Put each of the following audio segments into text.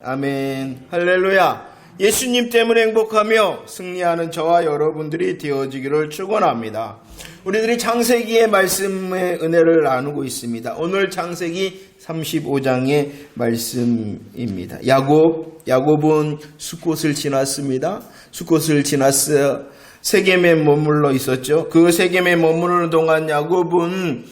아멘. 할렐루야. 예수님 때문에 행복하며 승리하는 저와 여러분들이 되어지기를 축원합니다. 우리들이 창세기의 말씀의 은혜를 나누고 있습니다. 오늘 창세기 35장의 말씀입니다. 야곱은 숫곳을 지났습니다. 숫곳을 지났어요. 세겜에 머물러 있었죠. 그 세겜에 머무르는 동안 야곱은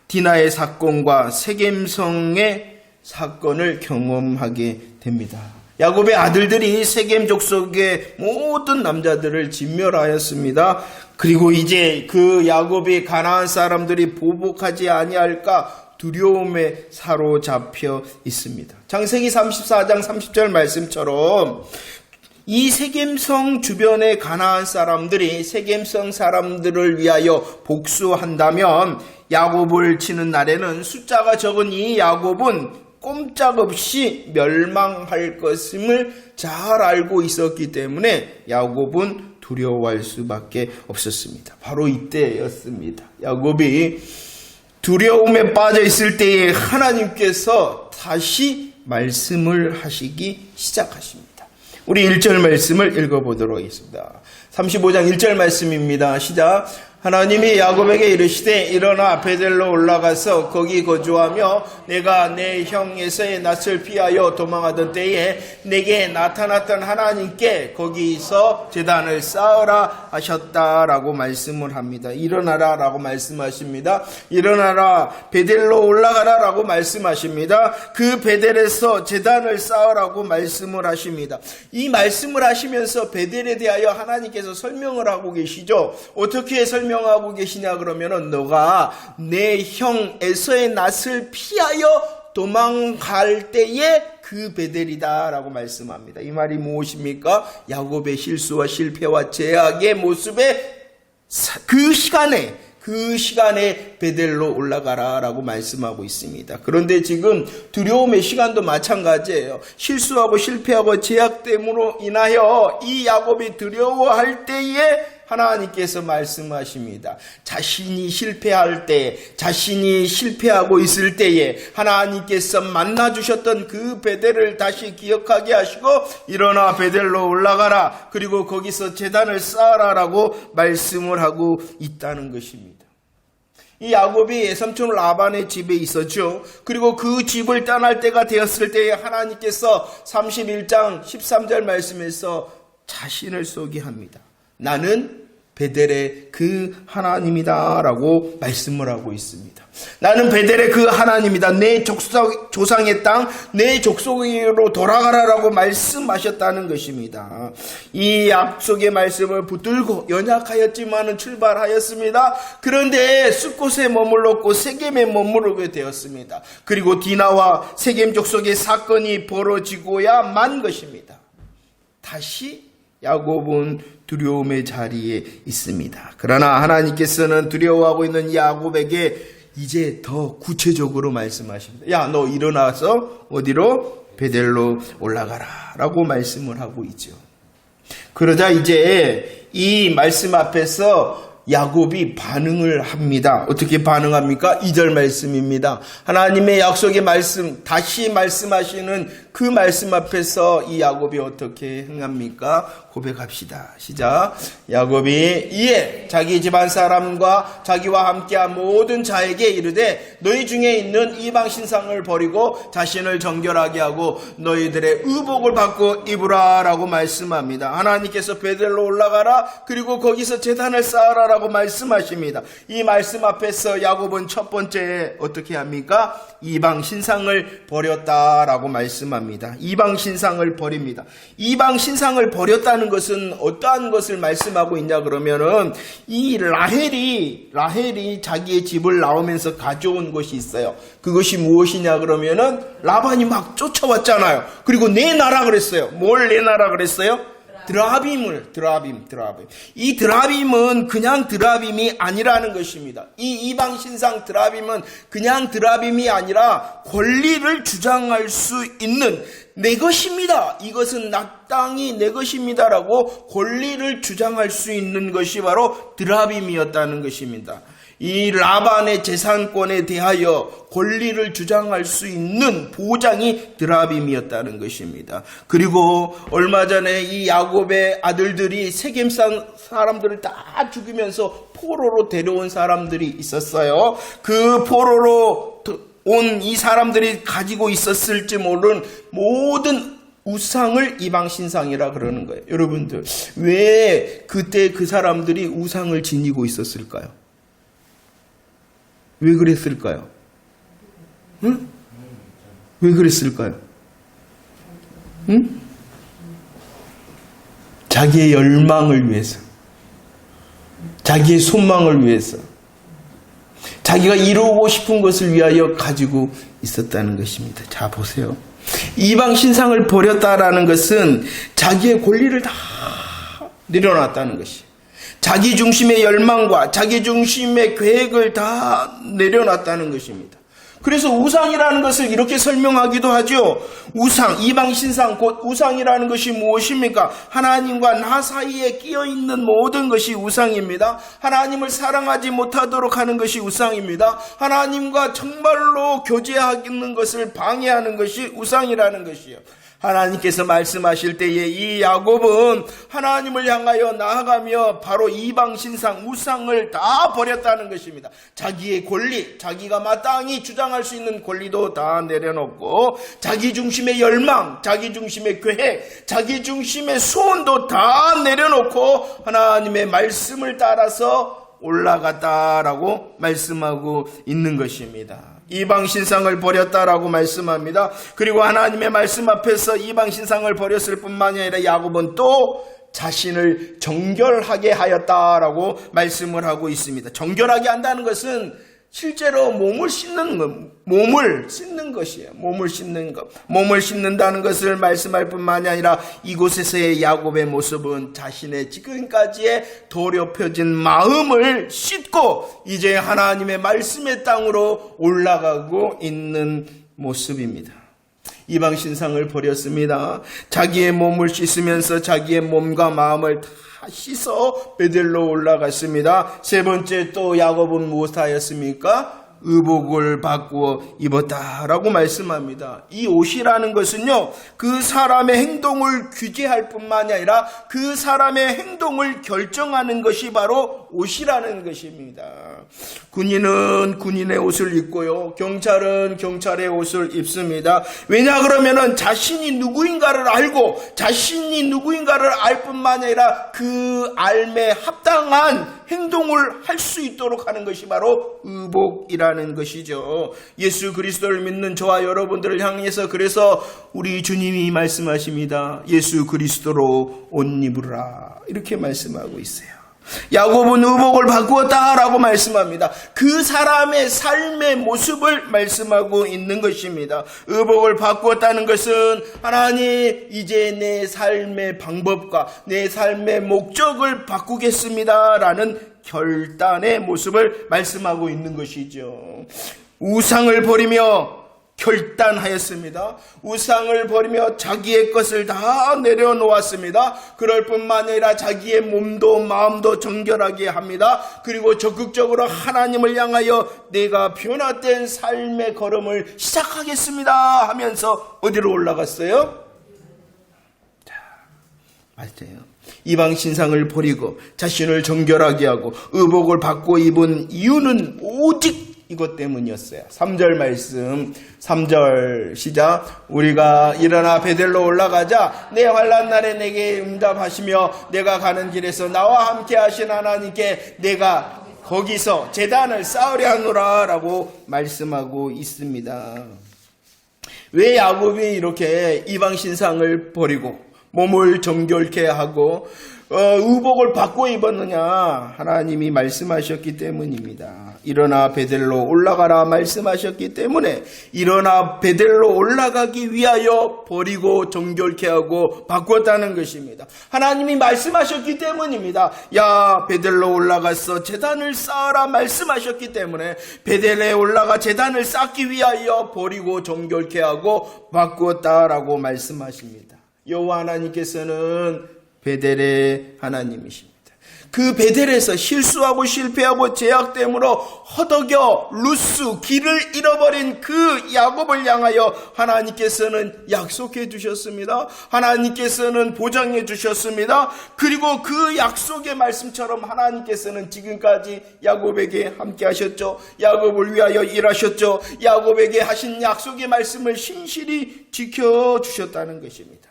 디나의 사건과 세겜성의 사건을 경험하게 됩니다. 야곱의 아들들이 세겜 족속의 모든 남자들을 진멸하였습니다. 그리고 이제 그 야곱이 가나안 사람들이 보복하지 아니할까 두려움에 사로잡혀 있습니다. 창세기 34장 30절 말씀처럼 이 세겜성 주변의 가나안 사람들이 세겜성 사람들을 위하여 복수한다면 야곱을 치는 날에는 숫자가 적은 이 야곱은 꼼짝없이 멸망할 것임을 잘 알고 있었기 때문에 야곱은 두려워할 수밖에 없었습니다. 바로 이때였습니다. 야곱이 두려움에 빠져 있을 때에 하나님께서 다시 말씀을 하시기 시작하십니다. 우리 1절 말씀을 읽어보도록 하겠습니다. 35장 1절 말씀입니다. 시작. 하나님이 야곱에게 이르시되 일어나 베델로 올라가서 거기 거주하며 내가 내 형 에서의 낯을 피하여 도망하던 때에 내게 나타났던 하나님께 거기서 제단을 쌓으라 하셨다라고 말씀을 합니다. 일어나라 라고 말씀하십니다. 일어나라 베델로 올라가라 라고 말씀하십니다. 그 베델에서 제단을 쌓으라고 말씀을 하십니다. 이 말씀을 하시면서 베델에 대하여 하나님께서 설명을 하고 계시죠. 어떻게 설명하고 계시냐 그러면은 너가 내 형 에서의 낯을 피하여 도망갈 때에 그 베델이다 라고 말씀합니다. 이 말이 무엇입니까? 야곱의 실수와 실패와 제약의 모습에 그 시간에 베델로 올라가라 라고 말씀하고 있습니다. 그런데 지금 두려움의 시간도 마찬가지예요. 실수하고 실패하고 제약 때문으로 인하여 이 야곱이 두려워할 때에 하나님께서 말씀하십니다. 자신이 실패할 때, 자신이 실패하고 있을 때에 하나님께서 만나주셨던 그 베델을 다시 기억하게 하시고 일어나 베델로 올라가라. 그리고 거기서 제단을 쌓아라 라고 말씀을 하고 있다는 것입니다. 이 야곱이 삼촌 라반의 집에 있었죠. 그리고 그 집을 떠날 때가 되었을 때에 하나님께서 31장 13절 말씀에서 자신을 소개합니다. 나는 베델의 그 하나님이다 라고 말씀을 하고 있습니다. 나는 베델의 그 하나님이다. 내 조상의 땅, 내 족속으로 돌아가라 라고 말씀하셨다는 것입니다. 이 약속의 말씀을 붙들고 연약하였지만 출발하였습니다. 그런데 숫곳에 머물렀고 세겜에 머무르게 되었습니다. 그리고 디나와 세겜 족속의 사건이 벌어지고야만 것입니다. 다시 야곱은 두려움의 자리에 있습니다. 그러나 하나님께서는 두려워하고 있는 야곱에게 이제 더 구체적으로 말씀하십니다. 야, 너 일어나서 어디로? 베델로 올라가라 라고 말씀을 하고 있죠. 그러자 이제 이 말씀 앞에서 야곱이 반응을 합니다. 어떻게 반응합니까? 2절 말씀입니다. 하나님의 약속의 말씀, 다시 말씀하시는 그 말씀 앞에서 이 야곱이 어떻게 행합니까? 고백합시다. 시작. 야곱이 이에 자기 집안 사람과 자기와 함께한 모든 자에게 이르되 너희 중에 있는 이방 신상을 버리고 자신을 정결하게 하고 너희들의 의복을 받고 입으라 라고 말씀합니다. 하나님께서 베델로 올라가라 그리고 거기서 제단을 쌓아라 라고 말씀하십니다. 이 말씀 앞에서 야곱은 첫 번째 어떻게 합니까? 이방 신상을 버렸다라고 말씀합니다. 이방 신상을 버립니다. 이방 신상을 버렸다는 것은 어떠한 것을 말씀하고 있냐 그러면은 이 라헬이 자기의 집을 나오면서 가져온 것이 있어요. 그것이 무엇이냐 그러면은 라반이 막 쫓아왔잖아요. 그리고 내놔라 그랬어요. 뭘 내놔라 그랬어요? 드라빔. 이 드라빔은 그냥 드라빔이 아니라는 것입니다. 이 이방 신상 드라빔은 그냥 드라빔이 아니라 권리를 주장할 수 있는 내 것입니다. 이것은 나 땅이 내 것입니다라고 권리를 주장할 수 있는 것이 바로 드라빔이었다는 것입니다. 이 라반의 재산권에 대하여 권리를 주장할 수 있는 보장이 드라빔이었다는 것입니다. 그리고 얼마 전에 이 야곱의 아들들이 세겜 사람들을 다 죽이면서 포로로 데려온 사람들이 있었어요. 그 포로로 온 이 사람들이 가지고 있었을지 모르는 모든 우상을 이방신상이라 그러는 거예요. 여러분들, 왜 그때 그 사람들이 우상을 지니고 있었을까요? 왜 그랬을까요? 응? 왜 그랬을까요? 응? 자기의 열망을 위해서, 자기의 소망을 위해서, 자기가 이루고 싶은 것을 위하여 가지고 있었다는 것입니다. 자, 보세요. 이방 신상을 버렸다라는 것은 자기의 권리를 다 내려놨다는 것이, 자기 중심의 열망과 자기 중심의 계획을 다 내려놨다는 것입니다. 그래서 우상이라는 것을 이렇게 설명하기도 하죠. 우상, 이방 신상, 곧 우상이라는 것이 무엇입니까? 하나님과 나 사이에 끼어있는 모든 것이 우상입니다. 하나님을 사랑하지 못하도록 하는 것이 우상입니다. 하나님과 정말로 교제하는 것을 방해하는 것이 우상이라는 것이요. 하나님께서 말씀하실 때에 이 야곱은 하나님을 향하여 나아가며 바로 이방 신상, 우상을 다 버렸다는 것입니다. 자기의 권리, 자기가 마땅히 주장할 수 있는 권리도 다 내려놓고, 자기 중심의 열망, 자기 중심의 계획, 자기 중심의 소원도 다 내려놓고 하나님의 말씀을 따라서 올라갔다라고 말씀하고 있는 것입니다. 이방 신상을 버렸다라고 말씀합니다. 그리고 하나님의 말씀 앞에서 이방 신상을 버렸을 뿐만이 아니라 야곱은 또 자신을 정결하게 하였다라고 말씀을 하고 있습니다. 정결하게 한다는 것은 실제로 몸을 씻는 것이에요. 몸을 씻는 것. 몸을 씻는다는 것을 말씀할 뿐만이 아니라 이곳에서의 야곱의 모습은 자신의 지금까지의 더럽혀진 마음을 씻고 이제 하나님의 말씀의 땅으로 올라가고 있는 모습입니다. 이방 신상을 버렸습니다. 자기의 몸을 씻으면서 자기의 몸과 마음을 다 씻어 베델로 올라갔습니다. 세 번째 또 야곱은 무엇하였습니까? 의복을 바꾸어 입었다라고 말씀합니다. 이 옷이라는 것은요, 그 사람의 행동을 규제할 뿐만이 아니라 그 사람의 행동을 결정하는 것이 바로 옷이라는 것입니다. 군인은 군인의 옷을 입고요, 경찰은 경찰의 옷을 입습니다. 왜냐 그러면은 자신이 누구인가를 알고 자신이 누구인가를 알 뿐만이 아니라 그 알매 합당한 행동을 할 수 있도록 하는 것이 바로 의복이라는 것이죠. 예수 그리스도를 믿는 저와 여러분들을 향해서 그래서 우리 주님이 말씀하십니다. 예수 그리스도로 옷 입으라, 이렇게 말씀하고 있어요. 야곱은 의복을 바꾸었다라고 말씀합니다. 그 사람의 삶의 모습을 말씀하고 있는 것입니다. 의복을 바꾸었다는 것은 하나님, 이제 내 삶의 방법과 내 삶의 목적을 바꾸겠습니다라는 결단의 모습을 말씀하고 있는 것이죠. 우상을 버리며 결단하였습니다. 우상을 버리며 자기의 것을 다 내려놓았습니다. 그럴 뿐만 아니라 자기의 몸도 마음도 정결하게 합니다. 그리고 적극적으로 하나님을 향하여 내가 변화된 삶의 걸음을 시작하겠습니다 하면서 어디로 올라갔어요? 자, 맞아요. 이방 신상을 버리고 자신을 정결하게 하고 의복을 받고 입은 이유는 오직 이것 때문이었어요. 3절 말씀, 3절 시작. 우리가 일어나 베델로 올라가자 내 환난 날에 내게 응답하시며 내가 가는 길에서 나와 함께 하신 하나님께 내가 거기서 제단을 쌓으려 하노라 라고 말씀하고 있습니다. 왜 야곱이 이렇게 이방 신상을 버리고 몸을 정결케 하고 의복을 바꿔 입었느냐? 하나님이 말씀하셨기 때문입니다. 일어나 베델로 올라가라 말씀하셨기 때문에 일어나 베델로 올라가기 위하여 버리고 정결케 하고 바꿨다는 것입니다. 하나님이 말씀하셨기 때문입니다. 야, 베델로 올라가서 제단을 쌓아라 말씀하셨기 때문에 베델에 올라가 제단을 쌓기 위하여 버리고 정결케 하고 바꾸었다라고 말씀하십니다. 여호와 하나님께서는 베델의 하나님이십니다. 그 베델에서 실수하고 실패하고 제약됨으로 허덕여 루스 길을 잃어버린 그 야곱을 향하여 하나님께서는 약속해 주셨습니다. 하나님께서는 보장해 주셨습니다. 그리고 그 약속의 말씀처럼 하나님께서는 지금까지 야곱에게 함께 하셨죠. 야곱을 위하여 일하셨죠. 야곱에게 하신 약속의 말씀을 신실히 지켜주셨다는 것입니다.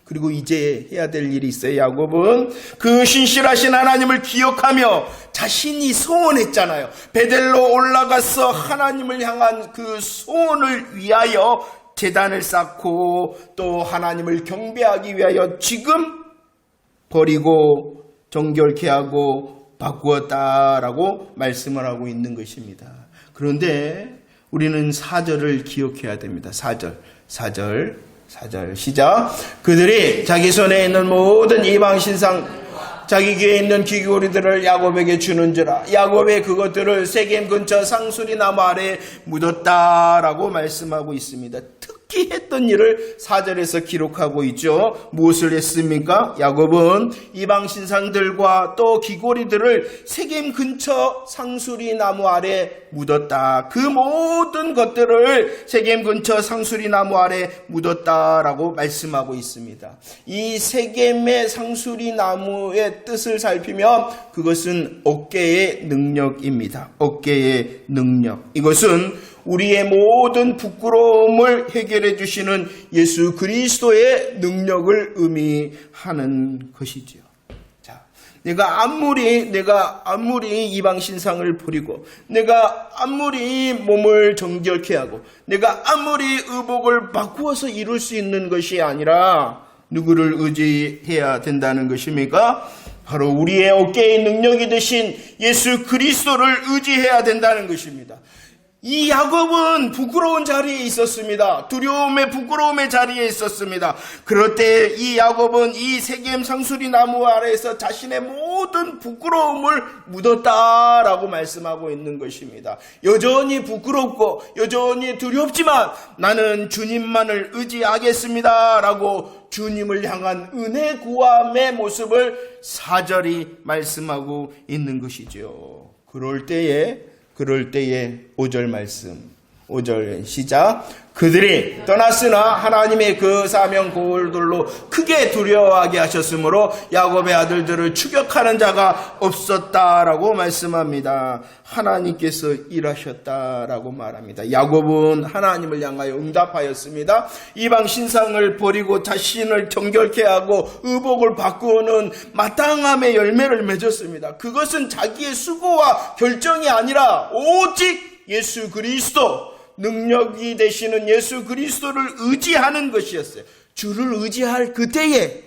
그리고 이제 해야 될 일이 있어요. 야곱은 그 신실하신 하나님을 기억하며 자신이 소원했잖아요. 베델로 올라가서 하나님을 향한 그 소원을 위하여 제단을 쌓고 또 하나님을 경배하기 위하여 지금 버리고 정결케 하고 바꾸었다라고 말씀을 하고 있는 것입니다. 그런데 우리는 4절을 기억해야 됩니다. 4절 시작. 그들이 자기 손에 있는 모든 이방 신상 자기 귀에 있는 귀고리들을 야곱에게 주는지라 야곱의 그것들을 세겜 근처 상수리 나무 아래 묻었다라고 말씀하고 있습니다. 특히 했던 일을 4절에서 기록하고 있죠. 무엇을 했습니까? 야곱은 이방 신상들과 또 귀고리들을 세겜 근처 상수리 나무 아래 묻었다. 그 모든 것들을 세겜 근처 상수리 나무 아래 묻었다라고 말씀하고 있습니다. 이 세겜의 상수리 나무의 뜻을 살피면 그것은 어깨의 능력입니다. 어깨의 능력. 이것은 우리의 모든 부끄러움을 해결해 주시는 예수 그리스도의 능력을 의미하는 것이지요. 자, 내가 아무리 이방 신상을 버리고 내가 아무리 몸을 정결케 하고 내가 아무리 의복을 바꾸어서 이룰 수 있는 것이 아니라 누구를 의지해야 된다는 것입니까? 바로 우리의 어깨의 능력이 되신 예수 그리스도를 의지해야 된다는 것입니다. 이 야곱은 부끄러운 자리에 있었습니다. 부끄러움의 자리에 있었습니다. 그럴 때 이 야곱은 이 세겜 상수리 나무 아래에서 자신의 모든 부끄러움을 묻었다라고 말씀하고 있는 것입니다. 여전히 부끄럽고 여전히 두렵지만 나는 주님만을 의지하겠습니다라고 주님을 향한 은혜 구함의 모습을 4절이 말씀하고 있는 것이죠. 그럴 때에 5절 말씀 5절 시작. 그들이 떠났으나 하나님의 그 사명 고울들로 크게 두려워하게 하셨으므로 야곱의 아들들을 추격하는 자가 없었다라고 말씀합니다. 하나님께서 일하셨다라고 말합니다. 야곱은 하나님을 향하여 응답하였습니다. 이방 신상을 버리고 자신을 정결케 하고 의복을 바꾸는 마땅함의 열매를 맺었습니다. 그것은 자기의 수고와 결정이 아니라 오직 예수 그리스도 능력이 되시는 예수 그리스도를 의지하는 것이었어요. 주를 의지할 그때에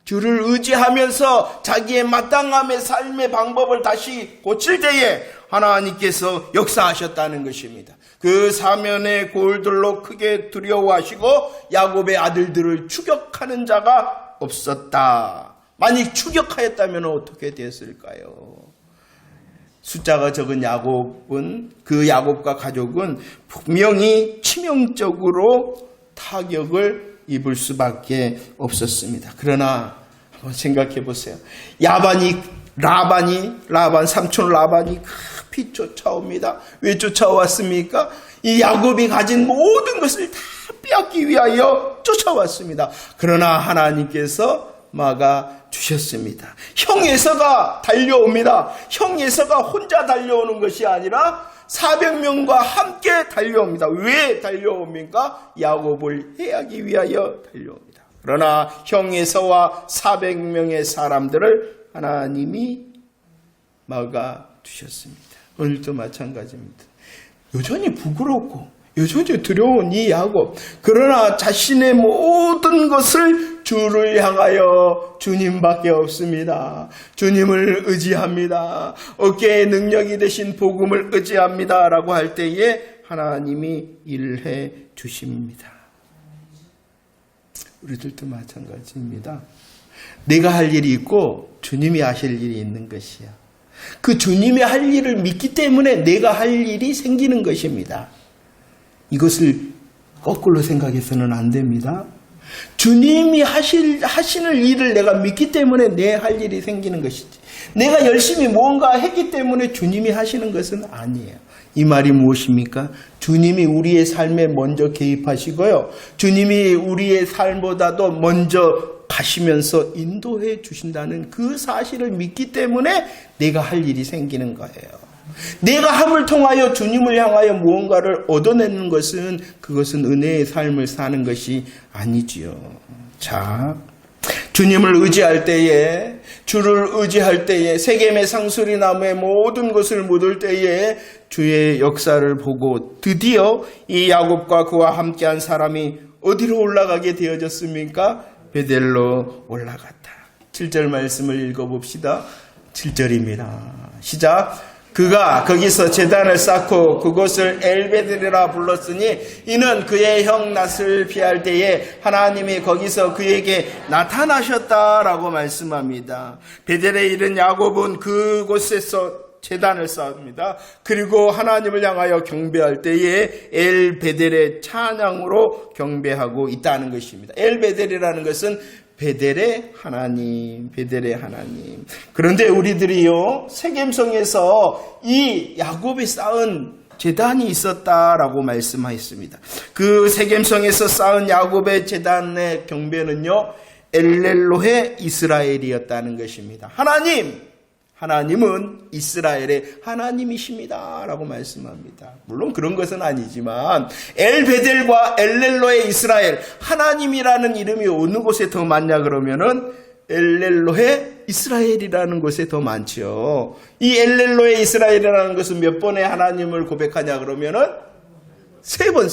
주를 의지하면서 자기의 마땅함의 삶의 방법을 다시 고칠 때에 하나님께서 역사하셨다는 것입니다. 그 사면의 고울들로 크게 두려워하시고 야곱의 아들들을 추격하는 자가 없었다. 만약 추격하였다면 어떻게 됐을까요? 숫자가 적은 야곱은 그 야곱과 가족은 분명히 치명적으로 타격을 입을 수밖에 없었습니다. 그러나 한번 생각해 보세요. 라반 삼촌 라반이 급히 쫓아옵니다. 왜 쫓아왔습니까? 이 야곱이 가진 모든 것을 다 빼앗기 위하여 쫓아왔습니다. 그러나 하나님께서 막아 주셨습니다. 형 에서가 달려옵니다. 형 에서가 혼자 달려오는 것이 아니라 400명과 함께 달려옵니다. 왜 달려옵니까? 야곱을 해하기 위하여 달려옵니다. 그러나 형 에서와 400명의 사람들을 하나님이 막아 주셨습니다. 오늘도 마찬가지입니다. 여전히 부끄럽고 여전히 두려운 이 야곱, 그러나 자신의 모든 것을 주를 향하여 주님밖에 없습니다. 주님을 의지합니다. 어깨의 능력이 되신 복음을 의지합니다 라고 할 때에 하나님이 일해 주십니다. 우리들도 마찬가지입니다. 내가 할 일이 있고 주님이 하실 일이 있는 것이야. 그 주님이 할 일을 믿기 때문에 내가 할 일이 생기는 것입니다. 이것을 거꾸로 생각해서는 안 됩니다. 주님이 하시는 일을 내가 믿기 때문에 내 할 일이 생기는 것이지. 내가 열심히 무언가 했기 때문에 주님이 하시는 것은 아니에요. 이 말이 무엇입니까? 주님이 우리의 삶에 먼저 개입하시고요. 주님이 우리의 삶보다도 먼저 가시면서 인도해 주신다는 그 사실을 믿기 때문에 내가 할 일이 생기는 거예요. 내가 함을 통하여 주님을 향하여 무언가를 얻어내는 것은 그것은 은혜의 삶을 사는 것이 아니지요. 자, 주님을 의지할 때에, 주를 의지할 때에, 세겜의 상수리 나무에 모든 것을 묻을 때에 주의 역사를 보고 드디어 이 야곱과 그와 함께한 사람이 어디로 올라가게 되어졌습니까? 베델로 올라갔다. 7절 말씀을 읽어봅시다. 7절입니다. 시작. 그가 거기서 제단을 쌓고 그곳을 엘베델이라 불렀으니 이는 그의 형 낫을 피할 때에 하나님이 거기서 그에게 나타나셨다라고 말씀합니다. 베델에 이른 야곱은 그곳에서 제단을 쌓습니다. 그리고 하나님을 향하여 경배할 때에 엘베델의 찬양으로 경배하고 있다는 것입니다. 엘베델이라는 것은 베델의 하나님, 베델의 하나님. 그런데 우리들이요, 세겜성에서 이 야곱이 쌓은 제단이 있었다라고 말씀하였습니다. 그 세겜성에서 쌓은 야곱의 제단의 경배는요, 엘렐로헤 이스라엘이었다는 것입니다. 하나님은 이스라엘의 하나님이십니다 라고 말씀합니다. 물론 그런 것은 아니지만 엘베델과 엘렐로의 이스라엘, 하나님이라는 이름이 어느 곳에 더 많냐 그러면은 엘렐로의 이스라엘이라는 곳에 더 많죠. 이 엘렐로의 이스라엘이라는 것은 몇 번의 하나님을 고백하냐 그러면은 세 번.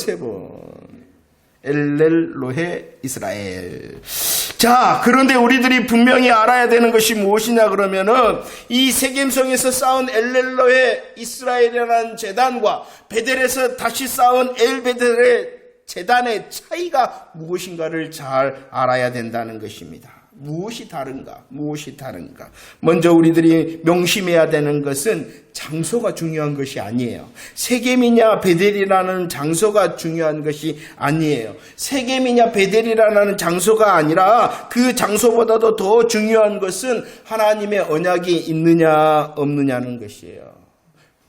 엘렐로헤 이스라엘. 자, 그런데 우리들이 분명히 알아야 되는 것이 무엇이냐 그러면은 이 세겜성에서 쌓은 엘렐로헤 이스라엘이라는 제단과 베델에서 다시 쌓은 엘베델의 제단의 차이가 무엇인가를 잘 알아야 된다는 것입니다. 무엇이 다른가? 먼저 우리들이 명심해야 되는 것은 장소가 중요한 것이 아니에요. 세겜이냐 베델이라는 장소가 중요한 것이 아니에요. 세겜이냐 베델이라는 장소가 아니라 그 장소보다도 더 중요한 것은 하나님의 언약이 있느냐 없느냐는 것이에요.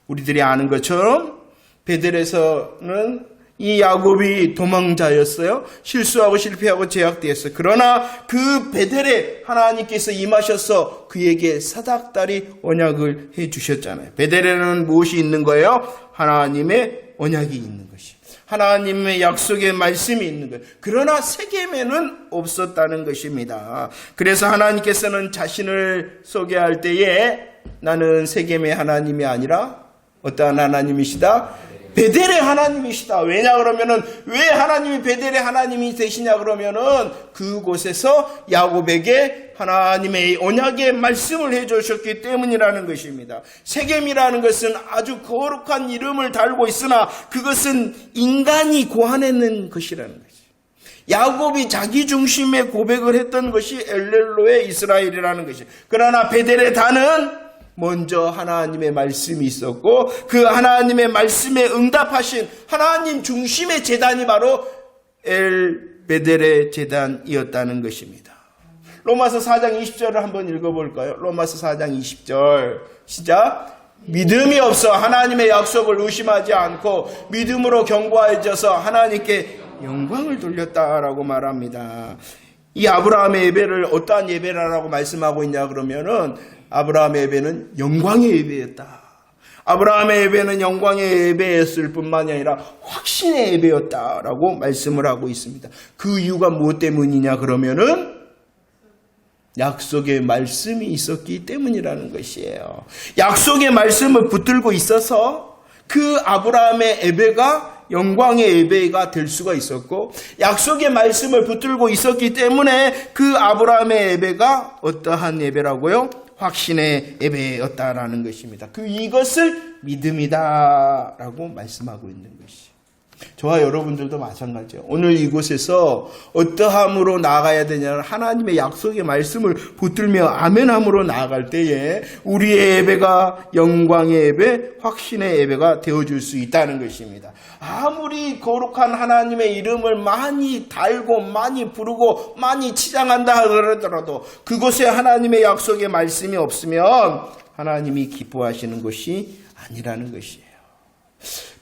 우리들이 아는 것처럼 베델에서는 이 야곱이 도망자였어요. 실수하고 실패하고 제약되었어요. 그러나 그 베델에 하나님께서 임하셔서 그에게 사닥다리 언약을 해주셨잖아요. 베델에는 무엇이 있는 거예요? 하나님의 언약이 있는 것이. 하나님의 약속의 말씀이 있는 거예요. 그러나 세겜에는 없었다는 것입니다. 그래서 하나님께서는 자신을 소개할 때에 나는 세겜의 하나님이 아니라 어떠한 하나님이시다? 베델의 하나님이시다. 왜냐 그러면은 왜 하나님이 베델의 하나님이 되시냐 그러면은 그곳에서 야곱에게 하나님의 언약의 말씀을 해주셨기 때문이라는 것입니다. 세겜이라는 것은 아주 거룩한 이름을 달고 있으나 그것은 인간이 고안해낸 것이라는 것이죠. 야곱이 자기 중심의 고백을 했던 것이 엘렐로의 이스라엘이라는 것이죠. 그러나 베델의 단은 먼저 하나님의 말씀이 있었고 그 하나님의 말씀에 응답하신 하나님 중심의 제단이 바로 엘베델의 제단이었다는 것입니다. 로마서 4장 20절을 한번 읽어볼까요? 로마서 4장 20절 시작. 믿음이 없어 하나님의 약속을 의심하지 않고 믿음으로 견고해져서 하나님께 영광을 돌렸다라고 말합니다. 이 아브라함의 예배를 어떠한 예배라고 말씀하고 있냐 그러면은 아브라함의 예배는 영광의 예배였다. 아브라함의 예배는 영광의 예배였을 뿐만이 아니라 확신의 예배였다라고 말씀을 하고 있습니다. 그 이유가 무엇 때문이냐 그러면은 약속의 말씀이 있었기 때문이라는 것이에요. 약속의 말씀을 붙들고 있어서 그 아브라함의 예배가 영광의 예배가 될 수가 있었고 약속의 말씀을 붙들고 있었기 때문에 그 아브라함의 예배가 어떠한 예배라고요? 확신의 예배였다라는 것입니다. 이것을 믿음이다라고 말씀하고 있는 것이. 저와 여러분들도 마찬가지예요. 오늘 이곳에서 어떠함으로 나아가야 되냐는 하나님의 약속의 말씀을 붙들며 아멘함으로 나아갈 때에 우리의 예배가 영광의 예배, 확신의 예배가 되어줄 수 있다는 것입니다. 아무리 거룩한 하나님의 이름을 많이 달고 많이 부르고 많이 치장한다 하더라도 그곳에 하나님의 약속의 말씀이 없으면 하나님이 기뻐하시는 것이 아니라는 것이에요.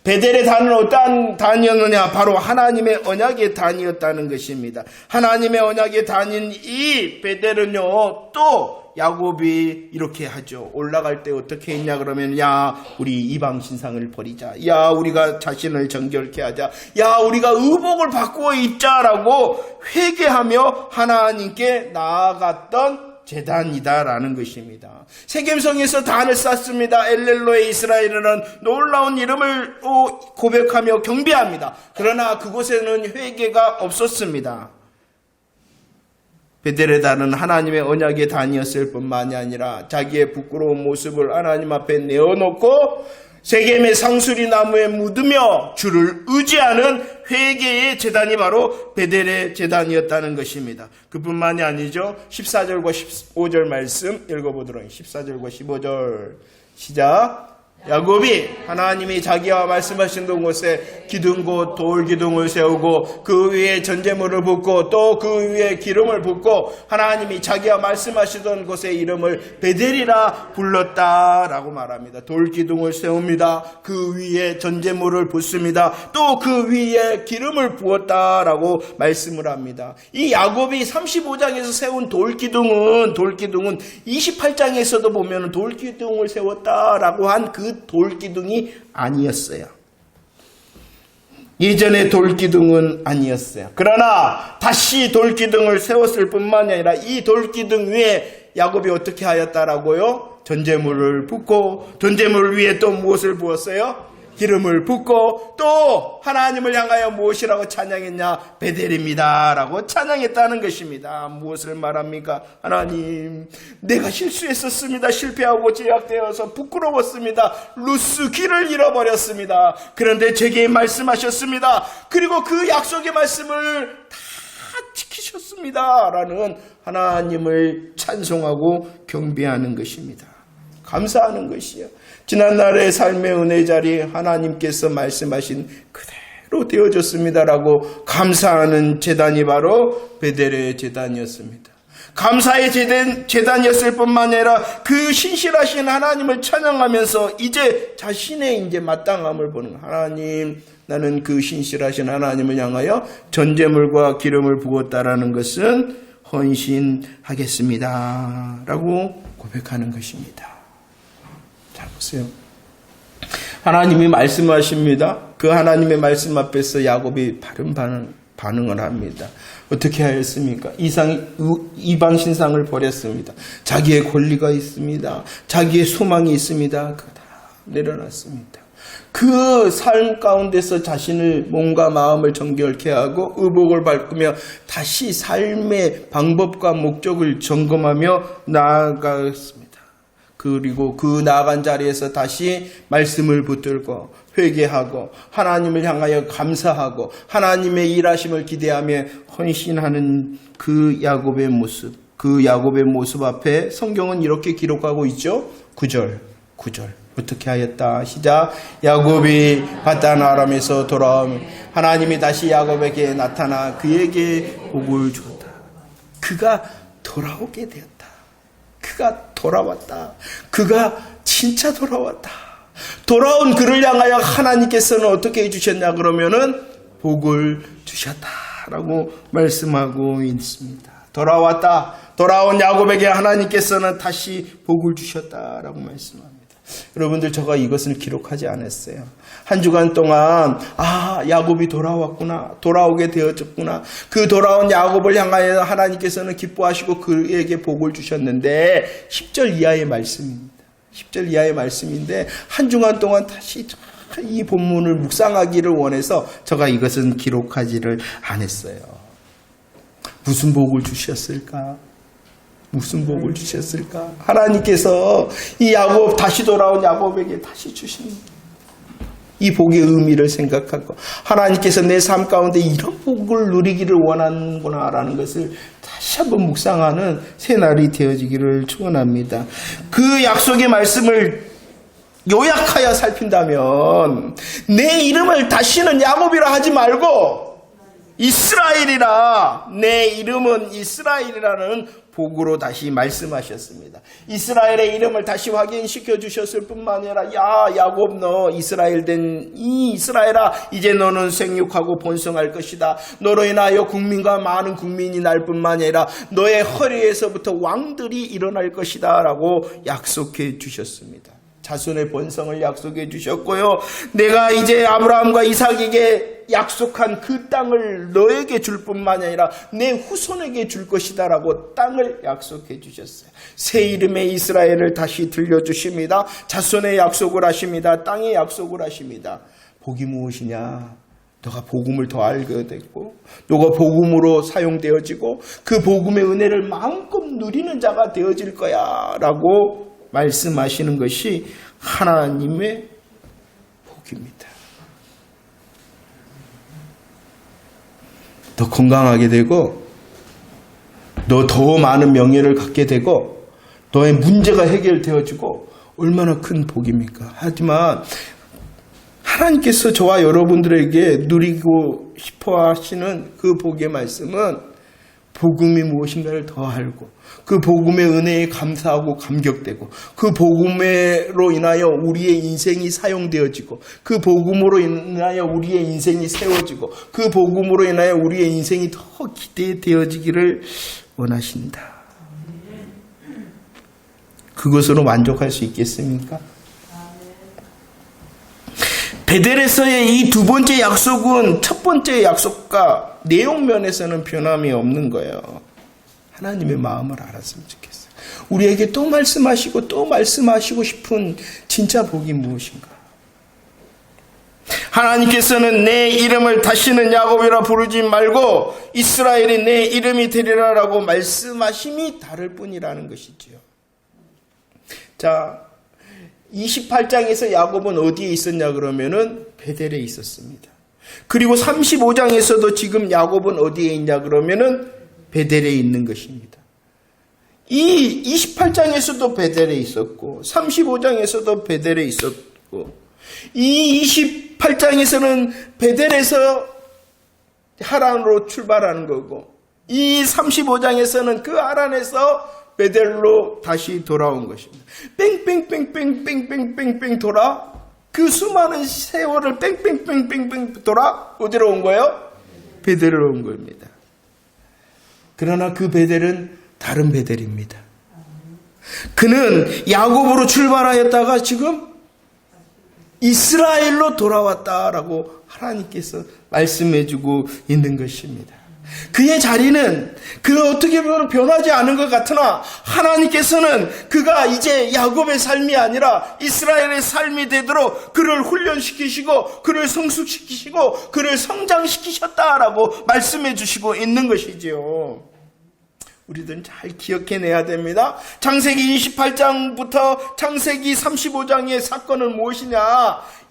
베델의 단은 어떠한 단이었느냐? 바로 하나님의 언약의 단이었다는 것입니다. 하나님의 언약의 단인 이 베델은요, 또 야곱이 이렇게 하죠. 올라갈 때 어떻게 했냐 그러면, 야 우리 이방 신상을 버리자, 야 우리가 자신을 정결케 하자, 야 우리가 의복을 바꾸어 입자라고 회개하며 하나님께 나아갔던 제단이다라는 것입니다. 세겜성에서 단을 쌓습니다. 엘렐로의 이스라엘은 놀라운 이름을 고백하며 경배합니다. 그러나 그곳에는 회개가 없었습니다. 베델의 단은 하나님의 언약의 단이었을 뿐만이 아니라 자기의 부끄러운 모습을 하나님 앞에 내어놓고 세겜의 상수리 나무에 묻으며 주를 의지하는 회개의 제단이 바로 베델의 제단이었다는 것입니다. 그뿐만이 아니죠. 14절과 15절 말씀 읽어보도록 하겠습니다. 14절과 15절 시작. 야곱이 하나님이 자기와 말씀하신 곳에 기둥곧 돌기둥을 세우고 그 위에 전제물을 붓고 또 그 위에 기름을 붓고 하나님이 자기와 말씀하시던 곳의 이름을 베델이라 불렀다라고 말합니다. 돌기둥을 세웁니다. 그 위에 전제물을 붓습니다. 또 그 위에 기름을 부었다라고 말씀을 합니다. 이 야곱이 35장에서 세운 돌기둥은 28장에서도 보면 돌기둥을 세웠다라고 한 그 돌기둥이 아니었어요. 예전에 돌기둥은 아니었어요. 그러나 다시 돌기둥을 세웠을 뿐만이 아니라 이 돌기둥 위에 야곱이 어떻게 하였다라고요? 전제물을 붓고 전제물 위에 또 무엇을 부었어요? 기름을 붓고 또 하나님을 향하여 무엇이라고 찬양했냐? 베델입니다 라고 찬양했다는 것입니다. 무엇을 말합니까? 하나님, 내가 실수했었습니다. 실패하고 제약되어서 부끄러웠습니다. 루스 길을 잃어버렸습니다. 그런데 제게 말씀하셨습니다. 그리고 그 약속의 말씀을 다 지키셨습니다 라는 하나님을 찬송하고 경배하는 것입니다. 감사하는 것이요. 지난날의 삶의 은혜 자리에 하나님께서 말씀하신 그대로 되어졌습니다라고 감사하는 제단이 바로 베델의 제단이었습니다. 감사의 제단이었을 뿐만 아니라 그 신실하신 하나님을 찬양하면서 이제 자신의 마땅함을 보는 하나님, 나는 그 신실하신 하나님을 향하여 전제물과 기름을 부었다라는 것은 헌신하겠습니다 라고 고백하는 것입니다. 잘 보세요. 하나님이 말씀하십니다. 그 하나님의 말씀 앞에서 야곱이 바른 반응을 합니다. 어떻게 하였습니까? 이방 신상을 버렸습니다. 자기의 권리가 있습니다. 자기의 소망이 있습니다. 그거 다 내려놨습니다. 그 삶 가운데서 자신을 몸과 마음을 정결케 하고 의복을 밟으며 다시 삶의 방법과 목적을 점검하며 나아갔습니다. 그리고 그 나아간 자리에서 다시 말씀을 붙들고 회개하고 하나님을 향하여 감사하고 하나님의 일하심을 기대하며 헌신하는 그 야곱의 모습 앞에 성경은 이렇게 기록하고 있죠. 9절 어떻게 하였다. 시작. 야곱이 바단 아람에서 돌아오며 하나님이 다시 야곱에게 나타나 그에게 복을 주었다. 그가 돌아오게 되었다. 그가 돌아왔다. 그가 진짜 돌아왔다. 돌아온 그를 향하여 하나님께서는 어떻게 해주셨냐 그러면은 복을 주셨다라고 말씀하고 있습니다. 돌아왔다. 돌아온 야곱에게 하나님께서는 다시 복을 주셨다라고 말씀합니다. 여러분들, 제가 이것을 기록하지 않았어요. 한 주간 동안 야곱이 돌아왔구나, 돌아오게 되어졌구나, 그 돌아온 야곱을 향하여 하나님께서는 기뻐하시고 그에게 복을 주셨는데 10절 이하의 말씀입니다. 10절 이하의 말씀인데 한 주간 동안 다시 이 본문을 묵상하기를 원해서 제가 이것은 기록하지를 않았어요. 무슨 복을 주셨을까? 무슨 복을 주셨을까? 하나님께서 이 야곱, 다시 돌아온 야곱에게 다시 주신 이 복의 의미를 생각하고 하나님께서 내 삶 가운데 이런 복을 누리기를 원하는구나라는 것을 다시 한번 묵상하는 새날이 되어지기를 축원합니다. 그 약속의 말씀을 요약하여 살핀다면 내 이름을 다시는 야곱이라 하지 말고 이스라엘이라, 내 이름은 이스라엘이라는 복으로 다시 말씀하셨습니다. 이스라엘의 이름을 다시 확인시켜 주셨을 뿐만 아니라 야 야곱 너 이스라엘 된 이 이스라엘아 이제 너는 생육하고 번성할 것이다. 너로 인하여 국민과 많은 국민이 날 뿐만 아니라 너의 허리에서부터 왕들이 일어날 것이다 라고 약속해 주셨습니다. 자손의 번성을 약속해 주셨고요. 내가 이제 아브라함과 이삭에게 약속한 그 땅을 너에게 줄 뿐만 아니라 내 후손에게 줄 것이다 라고 땅을 약속해 주셨어요. 새 이름의 이스라엘을 다시 들려주십니다. 자손의 약속을 하십니다. 땅의 약속을 하십니다. 복이 무엇이냐? 너가 복음을 더 알게 되고 너가 복음으로 사용되어지고 그 복음의 은혜를 마음껏 누리는 자가 되어질 거야 라고 말씀하시는 것이 하나님의 복입니다. 더 건강하게 되고 너 더 많은 명예를 갖게 되고 너의 문제가 해결되어지고 얼마나 큰 복입니까? 하지만 하나님께서 저와 여러분들에게 누리고 싶어 하시는 그 복의 말씀은 복음이 무엇인가를 더 알고 그 복음의 은혜에 감사하고 감격되고 그 복음으로 인하여 우리의 인생이 사용되어지고 그 복음으로 인하여 우리의 인생이 세워지고 그 복음으로 인하여 우리의 인생이 더 기대되어지기를 원하신다. 그것으로 만족할 수 있겠습니까? 베델에서의 이 두 번째 약속은 첫 번째 약속과 내용 면에서는 변함이 없는 거예요. 하나님의 마음을 알았으면 좋겠어요. 우리에게 또 말씀하시고 또 말씀하시고 싶은 진짜 복이 무엇인가? 하나님께서는 내 이름을 다시는 야곱이라 부르지 말고 이스라엘이 내 이름이 되리라라고 말씀하심이 다를 뿐이라는 것이지요. 자, 28장에서 야곱은 어디에 있었냐 그러면은 베델에 있었습니다. 그리고 35장에서도 지금 야곱은 어디에 있냐 그러면은 베델에 있는 것입니다. 이 28장에서도 베델에 있었고 35장에서도 베델에 있었고 이 28장에서는 베델에서 하란으로 출발하는 거고 이 35장에서는 그 하란에서 베델로 다시 돌아온 것입니다. 뺑뺑뺑뺑뺑뺑뺑뺑 돌아 그 수많은 세월을 뺑뺑뺑뺑뺑 돌아 어디로 온 거예요? 베델로 온 겁니다. 그러나 그 베델은 다른 베델입니다. 그는 야곱으로 출발하였다가 지금 이스라엘로 돌아왔다라고 하나님께서 말씀해주고 있는 것입니다. 그의 자리는 그 어떻게 보면 변하지 않은 것 같으나 하나님께서는 그가 이제 야곱의 삶이 아니라 이스라엘의 삶이 되도록 그를 훈련시키시고 그를 성숙시키시고 그를 성장시키셨다라고 말씀해 주시고 있는 것이지요. 우리들은 잘 기억해내야 됩니다. 창세기 28장부터 창세기 35장의 사건은 무엇이냐?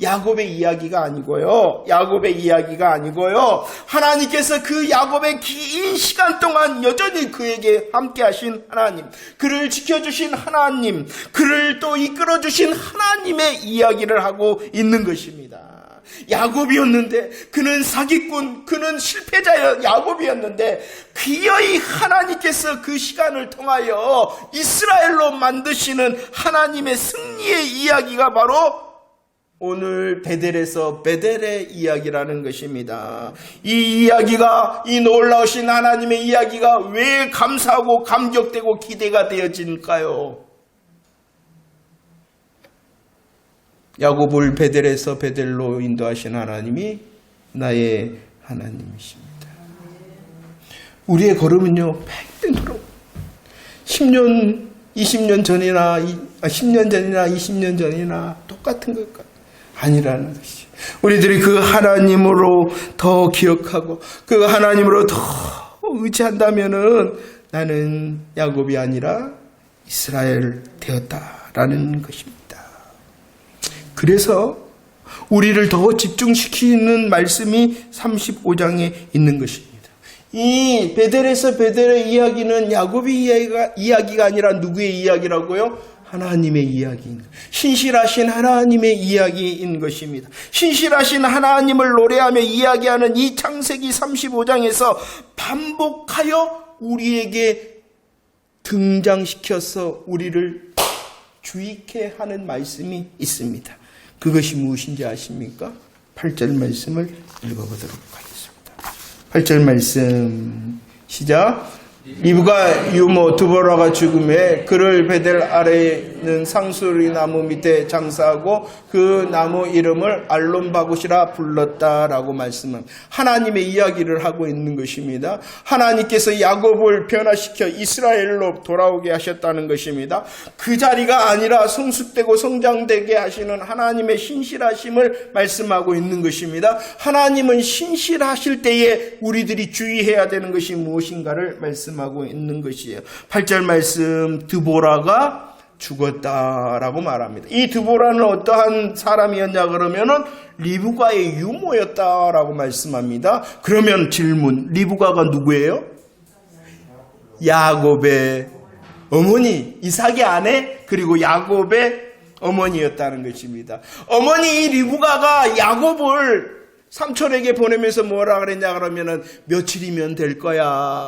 야곱의 이야기가 아니고요. 야곱의 이야기가 아니고요. 하나님께서 그 야곱의 긴 시간 동안 여전히 그에게 함께 하신 하나님, 그를 지켜주신 하나님, 그를 또 이끌어주신 하나님의 이야기를 하고 있는 것입니다. 야곱이었는데 그는 사기꾼, 그는 실패자였 야곱이었는데 귀여이 하나님께서 그 시간을 통하여 이스라엘로 만드시는 하나님의 승리의 이야기가 바로 오늘 베델에서 베델의 이야기라는 것입니다. 이 이야기가, 이 놀라우신 하나님의 이야기가 왜 감사하고 감격되고 기대가 되어질까요? 야곱을 베델에서 베델로 인도하신 하나님이 나의 하나님이십니다. 우리의 걸음은요, 뺑뺑 돌아 10년, 20년 전이나 10년 전이나 20년 전이나 똑같은 것과 아니라는 것이. 우리들이 그 하나님으로 더 기억하고 그 하나님으로 더 의지한다면은 나는 야곱이 아니라 이스라엘 되었다라는 것입니다. 그래서 우리를 더 집중시키는 말씀이 35장에 있는 것입니다. 이 베델에서 베델의 이야기는 야곱의 이야기가 아니라 누구의 이야기라고요? 하나님의 이야기인 거예요. 신실하신 하나님의 이야기인 것입니다. 신실하신 하나님을 노래하며 이야기하는 이 창세기 35장에서 반복하여 우리에게 등장시켜서 우리를 주의케 하는 말씀이 있습니다. 그것이 무엇인지 아십니까? 8절 말씀을 읽어보도록 하겠습니다. 8절 말씀 시작. 리브가 유모 드보라가 죽음에 그를 베델 아래에 있는 상수리 나무 밑에 장사하고 그 나무 이름을 알론바굿이라 불렀다라고 말씀합니다. 하나님의 이야기를 하고 있는 것입니다. 하나님께서 야곱을 변화시켜 이스라엘로 돌아오게 하셨다는 것입니다. 그 자리가 아니라 성숙되고 성장되게 하시는 하나님의 신실하심을 말씀하고 있는 것입니다. 하나님은 신실하실 때에 우리들이 주의해야 되는 것이 무엇인가를 말씀하고 있는 것이에요. 8절 말씀, 드보라가 죽었다라고 말합니다. 이 드보라는 어떠한 사람이었냐 그러면은 리브가의 유모였다라고 말씀합니다. 그러면 질문, 리브가가 누구예요? 야곱의 어머니, 이삭의 아내, 그리고 야곱의 어머니였다는 것입니다. 어머니 리브가가 야곱을 삼촌에게 보내면서 뭐라 그랬냐 그러면은 며칠이면 될 거야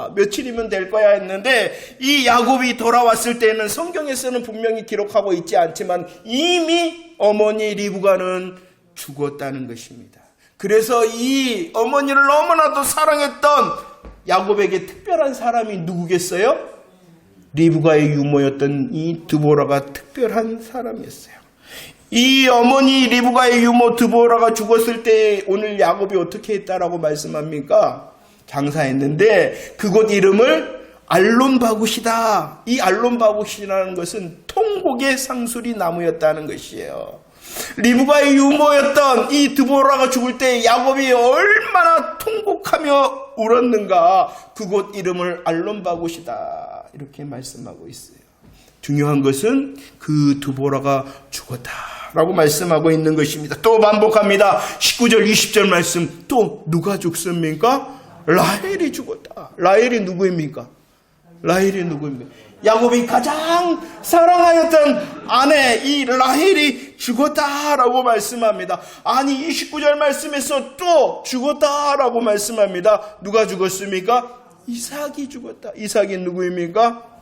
했는데 이 야곱이 돌아왔을 때는 성경에서는 분명히 기록하고 있지 않지만 이미 어머니 리브가는 죽었다는 것입니다. 그래서 이 어머니를 너무나도 사랑했던 야곱에게 특별한 사람이 누구겠어요? 리브가의 유모였던 이 드보라가 특별한 사람이었어요. 이 어머니 리브가의 유모 드보라가 죽었을 때 오늘 야곱이 어떻게 했다라고 말씀합니까? 장사했는데 그곳 이름을 알론바굿이다. 이 알론바굿이라는 것은 통곡의 상수리 나무였다는 것이에요. 리브가의 유모였던 이 드보라가 죽을 때 야곱이 얼마나 통곡하며 울었는가. 그곳 이름을 알론바굿이다. 이렇게 말씀하고 있어요. 중요한 것은 그 드보라가 죽었다라고 말씀하고 있는 것입니다. 또 반복합니다. 19절 20절 말씀. 또 누가 죽습니까? 라헬이 죽었다. 라헬이 누구입니까? 라헬이 누구입니까? 야곱이 가장 사랑하였던 아내 이 라헬이 죽었다라고 말씀합니다. 아니 29절 말씀에서 또 죽었다라고 말씀합니다. 누가 죽었습니까? 이삭이 죽었다. 이삭이 누구입니까?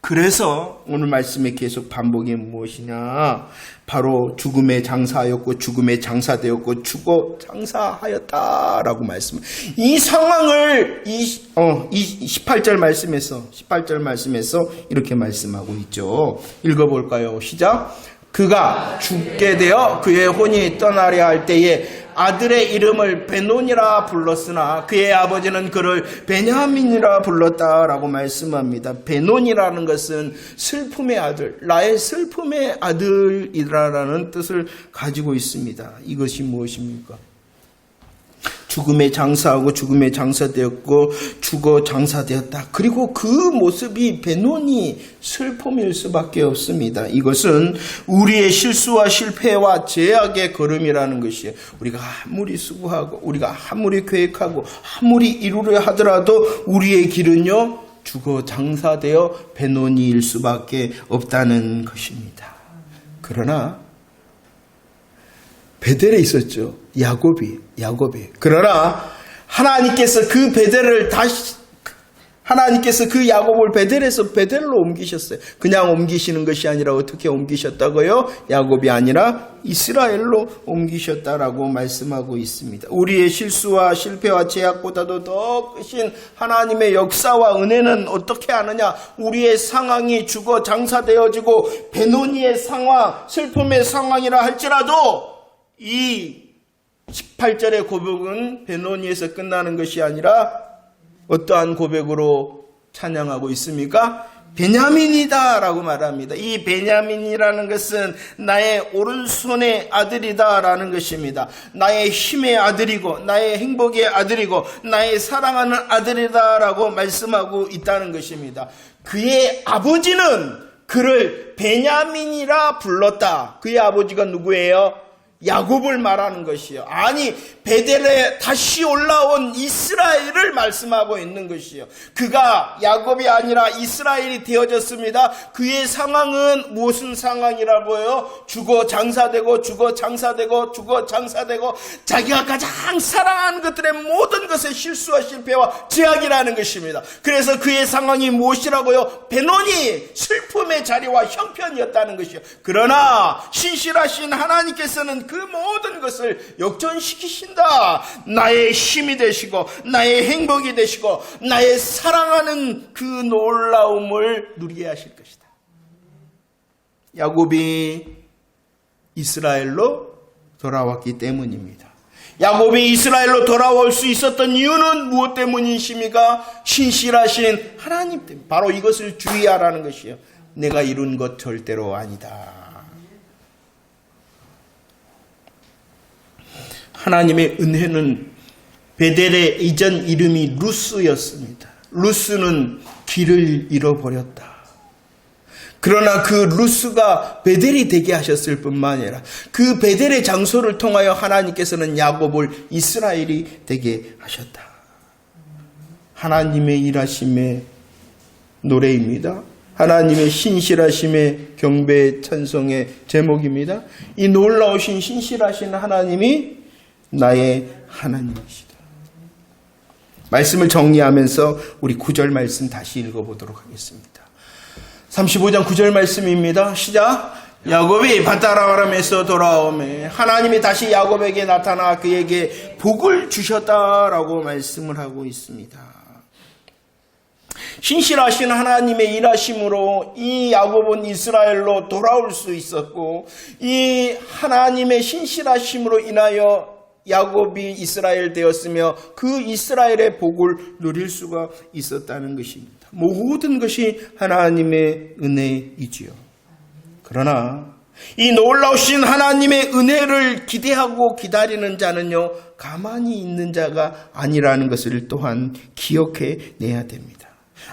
그래서 오늘 말씀에 계속 반복이 무엇이냐? 바로 죽음의 장사하였고 죽음의 장사되었고 죽어 장사하였다라고 말씀. 이 상황을 18절 말씀에서 이렇게 말씀하고 있죠. 읽어볼까요? 시작. 그가 죽게 되어 그의 혼이 떠나려 할 때에 아들의 이름을 베논이라 불렀으나 그의 아버지는 그를 베냐민이라 불렀다라고 말씀합니다. 베논이라는 것은 슬픔의 아들, 나의 슬픔의 아들이라는 뜻을 가지고 있습니다. 이것이 무엇입니까? 죽음에 장사하고 죽음에 장사되었고 죽어 장사되었다. 그리고 그 모습이 베논이 슬픔일 수밖에 없습니다. 이것은 우리의 실수와 실패와 죄악의 걸음이라는 것이에요. 우리가 아무리 수고하고 우리가 아무리 계획하고 아무리 이루려 하더라도 우리의 길은요 죽어 장사되어 베논이일 수밖에 없다는 것입니다. 그러나 베델에 있었죠. 야곱이. 그러나 하나님께서 그 베델을 하나님께서 그 야곱을 베델에서 베델로 옮기셨어요. 그냥 옮기시는 것이 아니라 어떻게 옮기셨다고요? 야곱이 아니라 이스라엘로 옮기셨다라고 말씀하고 있습니다. 우리의 실수와 실패와 제약보다도 더 크신 하나님의 역사와 은혜는 어떻게 하느냐? 우리의 상황이 죽어 장사되어지고 베노니의 상황, 슬픔의 상황이라 할지라도 이 18절의 고백은 베노니에서 끝나는 것이 아니라 어떠한 고백으로 찬양하고 있습니까? 베냐민이다 라고 말합니다. 이 베냐민이라는 것은 나의 오른손의 아들이다 라는 것입니다. 나의 힘의 아들이고 나의 행복의 아들이고 나의 사랑하는 아들이다 라고 말씀하고 있다는 것입니다. 그의 아버지는 그를 베냐민이라 불렀다. 그의 아버지가 누구예요? 야곱을 말하는 것이요. 아니, 베델에 다시 올라온 이스라엘을 말씀하고 있는 것이요. 그가 야곱이 아니라 이스라엘이 되어졌습니다. 그의 상황은 무슨 상황이라고요? 죽어 장사되고 죽어 장사되고 죽어 장사되고 자기가 가장 사랑하는 것들의 모든 것에 실수와 실패와 제약이라는 것입니다. 그래서 그의 상황이 무엇이라고요? 배노니, 슬픔의 자리와 형편이었다는 것이요. 그러나 신실하신 하나님께서는 그 모든 것을 역전시키신다. 나의 힘이 되시고 나의 행복이 되시고 나의 사랑하는 그 놀라움을 누리게 하실 것이다. 야곱이 이스라엘로 돌아왔기 때문입니다. 야곱이 이스라엘로 돌아올 수 있었던 이유는 무엇 때문이십니까? 신실하신 하나님 때문에. 바로 이것을 주의하라는 것이요. 내가 이룬 것 절대로 아니다. 하나님의 은혜는 베델의 이전 이름이 루스였습니다. 루스는 길을 잃어버렸다. 그러나 그 루스가 베델이 되게 하셨을 뿐만 아니라 그 베델의 장소를 통하여 하나님께서는 야곱을 이스라엘이 되게 하셨다. 하나님의 일하심의 노래입니다. 하나님의 신실하심의 경배 찬송의 제목입니다. 이 놀라우신 신실하신 하나님이 나의 하나님이시다. 말씀을 정리하면서 우리 9절 말씀 다시 읽어보도록 하겠습니다. 35장 9절 말씀입니다. 시작. 야곱이 바다라람에서 돌아오매 하나님이 다시 야곱에게 나타나 그에게 복을 주셨다라고 말씀을 하고 있습니다. 신실하신 하나님의 일하심으로 이 야곱은 이스라엘로 돌아올 수 있었고, 이 하나님의 신실하심으로 인하여 야곱이 이스라엘 되었으며 그 이스라엘의 복을 누릴 수가 있었다는 것입니다. 모든 것이 하나님의 은혜이지요. 그러나 이 놀라우신 하나님의 은혜를 기대하고 기다리는 자는요, 가만히 있는 자가 아니라는 것을 또한 기억해 내야 됩니다.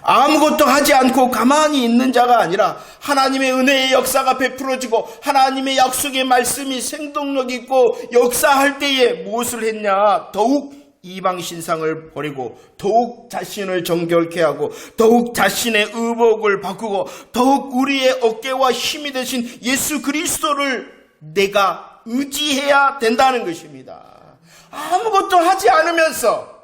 아무것도 하지 않고 가만히 있는 자가 아니라 하나님의 은혜의 역사가 베풀어지고 하나님의 약속의 말씀이 생동력 있고 역사할 때에 무엇을 했냐? 더욱 이방 신상을 버리고 더욱 자신을 정결케 하고 더욱 자신의 의복을 바꾸고 더욱 우리의 어깨와 힘이 되신 예수 그리스도를 내가 의지해야 된다는 것입니다. 아무것도 하지 않으면서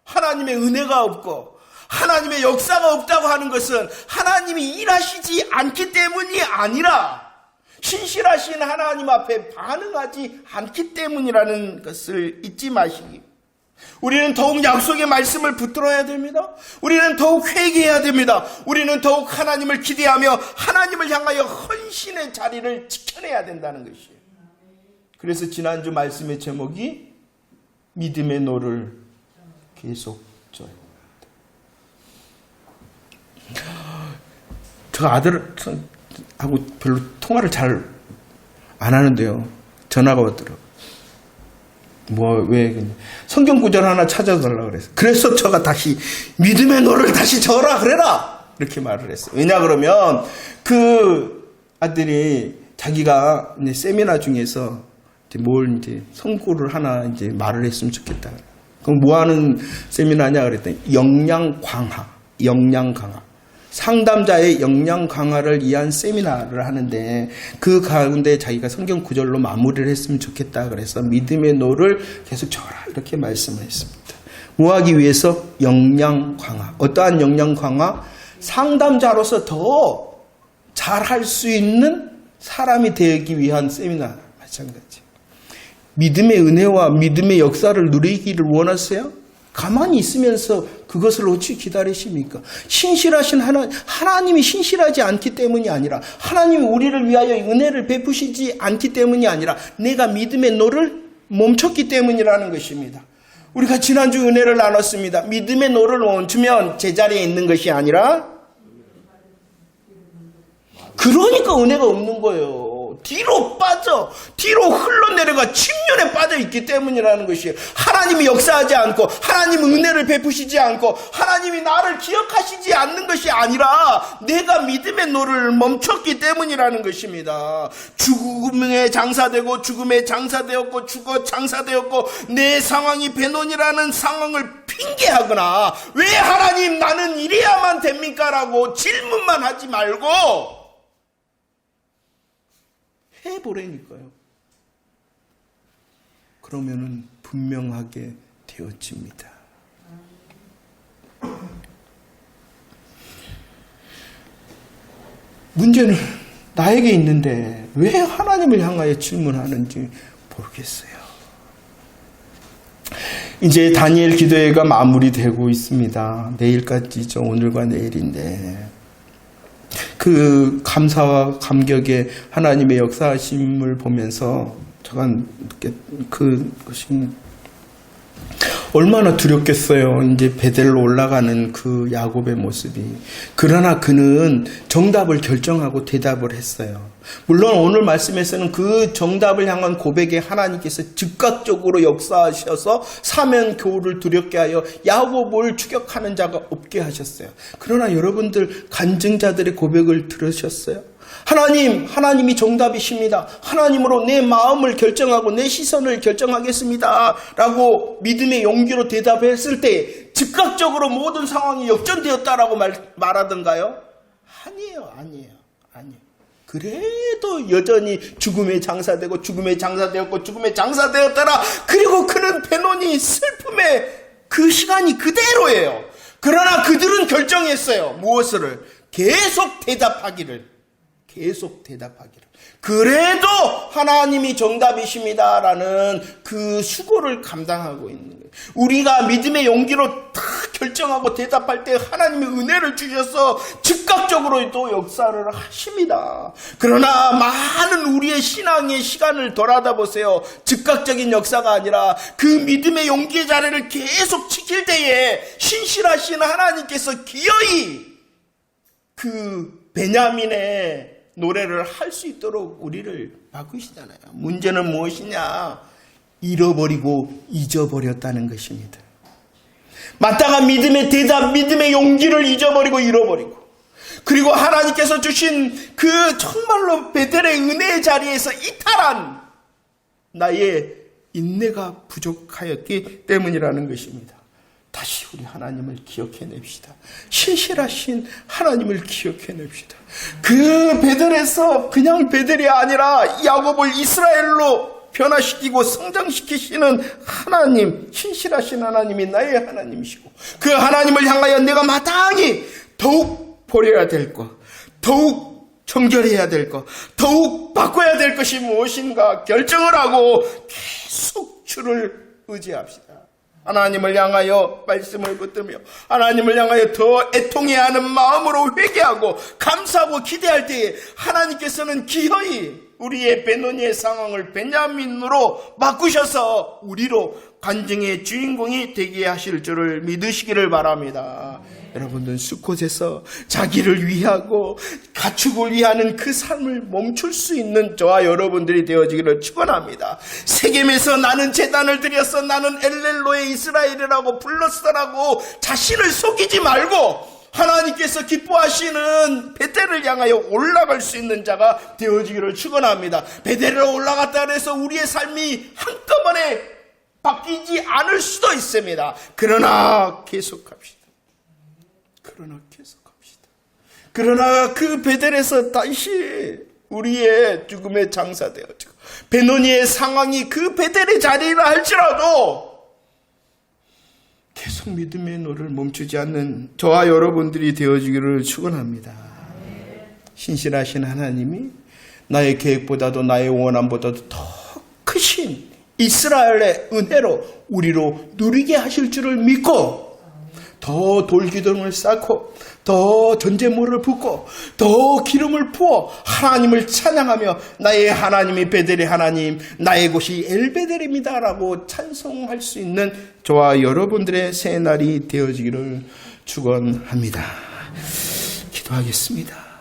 하나님의 은혜가 없고 하나님의 역사가 없다고 하는 것은 하나님이 일하시지 않기 때문이 아니라 신실하신 하나님 앞에 반응하지 않기 때문이라는 것을 잊지 마시기. 우리는 더욱 약속의 말씀을 붙들어야 됩니다. 우리는 더욱 회개해야 됩니다. 우리는 더욱 하나님을 기대하며 하나님을 향하여 헌신의 자리를 지켜내야 된다는 것이에요. 그래서 지난주 말씀의 제목이 믿음의 노를 계속 져요. 저 아들하고 별로 통화를 잘 안 하는데요. 전화가 왔더라고요. 왜 성경 구절 하나 찾아달라고 그랬어요. 그래서 제가 다시 믿음의 노를 다시 저라 그래라 이렇게 말을 했어요. 왜냐 그러면 그 아들이 자기가 이제 세미나 중에서 이제 성구를 하나 이제 말을 했으면 좋겠다. 그럼 뭐 하는 세미나냐 그랬더니 역량 강화. 상담자의 역량 강화를 위한 세미나를 하는데 그 가운데 자기가 성경 구절로 마무리를 했으면 좋겠다. 그래서 믿음의 노를 계속 저라 이렇게 말씀을 했습니다. 뭐 하기 위해서? 역량 강화. 어떠한 역량 강화? 상담자로서 더 잘할 수 있는 사람이 되기 위한 세미나 마찬가지. 믿음의 은혜와 믿음의 역사를 누리기를 원하세요? 가만히 있으면서 그것을 어찌 기다리십니까? 신실하신 하나님이 신실하지 않기 때문이 아니라 하나님이 우리를 위하여 은혜를 베푸시지 않기 때문이 아니라 내가 믿음의 노를 멈췄기 때문이라는 것입니다. 우리가 지난주 은혜를 나눴습니다. 믿음의 노를 멈추면 제자리에 있는 것이 아니라 그러니까 은혜가 없는 거예요. 뒤로 빠져, 뒤로 흘러내려가 침륜에 빠져 있기 때문이라는 것이에요. 하나님이 역사하지 않고, 하나님은 은혜를 베푸시지 않고, 하나님이 나를 기억하시지 않는 것이 아니라 내가 믿음의 노를 멈췄기 때문이라는 것입니다. 죽음에 장사되고, 죽음에 장사되었고, 죽어 장사되었고, 내 상황이 배논이라는 상황을 핑계하거나, 왜 하나님 나는 이래야만 됩니까? 라고 질문만 하지 말고 해보라니까요. 그러면은 분명하게 되어집니다. 문제는 나에게 있는데 왜 하나님을 향하여 질문하는지 모르겠어요. 이제 다니엘 기도회가 마무리되고 있습니다. 내일까지죠. 오늘과 내일인데 그 감사와 감격에 하나님의 역사하심을 보면서 잠깐 그것이 얼마나 두렵겠어요. 이제 베델로 올라가는 그 야곱의 모습이. 그러나 그는 정답을 결정하고 대답을 했어요. 물론 오늘 말씀에서는 그 정답을 향한 고백에 하나님께서 즉각적으로 역사하셔서 사면 교훈을 두렵게 하여 야곱을 추격하는 자가 없게 하셨어요. 그러나 여러분들 간증자들의 고백을 들으셨어요? 하나님이 정답이십니다. 하나님으로 내 마음을 결정하고 내 시선을 결정하겠습니다. 라고 믿음의 용기로 대답했을 때 즉각적으로 모든 상황이 역전되었다라고 말하던가요? 아니에요. 그래도 여전히 죽음에 장사되고 죽음에 장사되었고 죽음에 장사되었더라. 그리고 그는 배논이 슬픔의 그 시간이 그대로예요. 그러나 그들은 결정했어요. 무엇을? 계속 대답하기를. 그래도 하나님이 정답이십니다라는 그 수고를 감당하고 있는 거예요. 우리가 믿음의 용기로 다 결정하고 대답할 때 하나님이 은혜를 주셔서 즉각적으로 또 역사를 하십니다. 그러나 많은 우리의 신앙의 시간을 돌아다 보세요. 즉각적인 역사가 아니라 그 믿음의 용기의 자리를 계속 지킬 때에 신실하신 하나님께서 기어이 그 베냐민의 노래를 할 수 있도록 우리를 바꾸시잖아요. 문제는 무엇이냐? 잃어버리고 잊어버렸다는 것입니다. 마땅한 믿음의 대답, 믿음의 용기를 잃어버리고 그리고 하나님께서 주신 그 정말로 베델의 은혜의 자리에서 이탈한 나의 인내가 부족하였기 때문이라는 것입니다. 다시 우리 하나님을 기억해냅시다. 신실하신 하나님을 기억해냅시다. 그 베델에서 그냥 베델이 아니라 야곱을 이스라엘로 변화시키고 성장시키시는 하나님, 신실하신 하나님이 나의 하나님이시고 그 하나님을 향하여 내가 마땅히 더욱 버려야 될 것, 더욱 정결해야 될 것, 더욱 바꿔야 될 것이 무엇인가 결정을 하고 계속 주를 의지합시다. 하나님을 향하여 말씀을 붙들며 하나님을 향하여 더 애통해야 하는 마음으로 회개하고 감사하고 기대할 때에 하나님께서는 기어이 우리의 베노니의 상황을 베냐민으로 바꾸셔서 우리로 간증의 주인공이 되게 하실 줄을 믿으시기를 바랍니다. 여러분들 수컷에서 자기를 위하고 가축을 위하는 그 삶을 멈출 수 있는 저와 여러분들이 되어지기를 축원합니다. 세겜에서 나는 제단을 드렸어, 나는 엘렐로의 이스라엘이라고 불렀어라고 자신을 속이지 말고 하나님께서 기뻐하시는 베델을 향하여 올라갈 수 있는 자가 되어지기를 축원합니다. 베델로 올라갔다 해서 우리의 삶이 한꺼번에 바뀌지 않을 수도 있습니다. 그러나 계속합시다. 그러나 그 베델에서 다시 우리의 죽음의 장사되어지고 베노니의 상황이 그 베델의 자리라 할지라도 계속 믿음의 노를 멈추지 않는 저와 여러분들이 되어지기를 축원합니다. 신실하신 하나님이 나의 계획보다도 나의 원함보다도 더 크신 이스라엘의 은혜로 우리로 누리게 하실 줄을 믿고 더 돌기둥을 쌓고 더 전제물을 붓고 더 기름을 부어 하나님을 찬양하며 나의 하나님이 베델의 하나님, 나의 곳이 엘베델입니다 라고 찬송할 수 있는 저와 여러분들의 새 날이 되어지기를 축원합니다. 기도하겠습니다.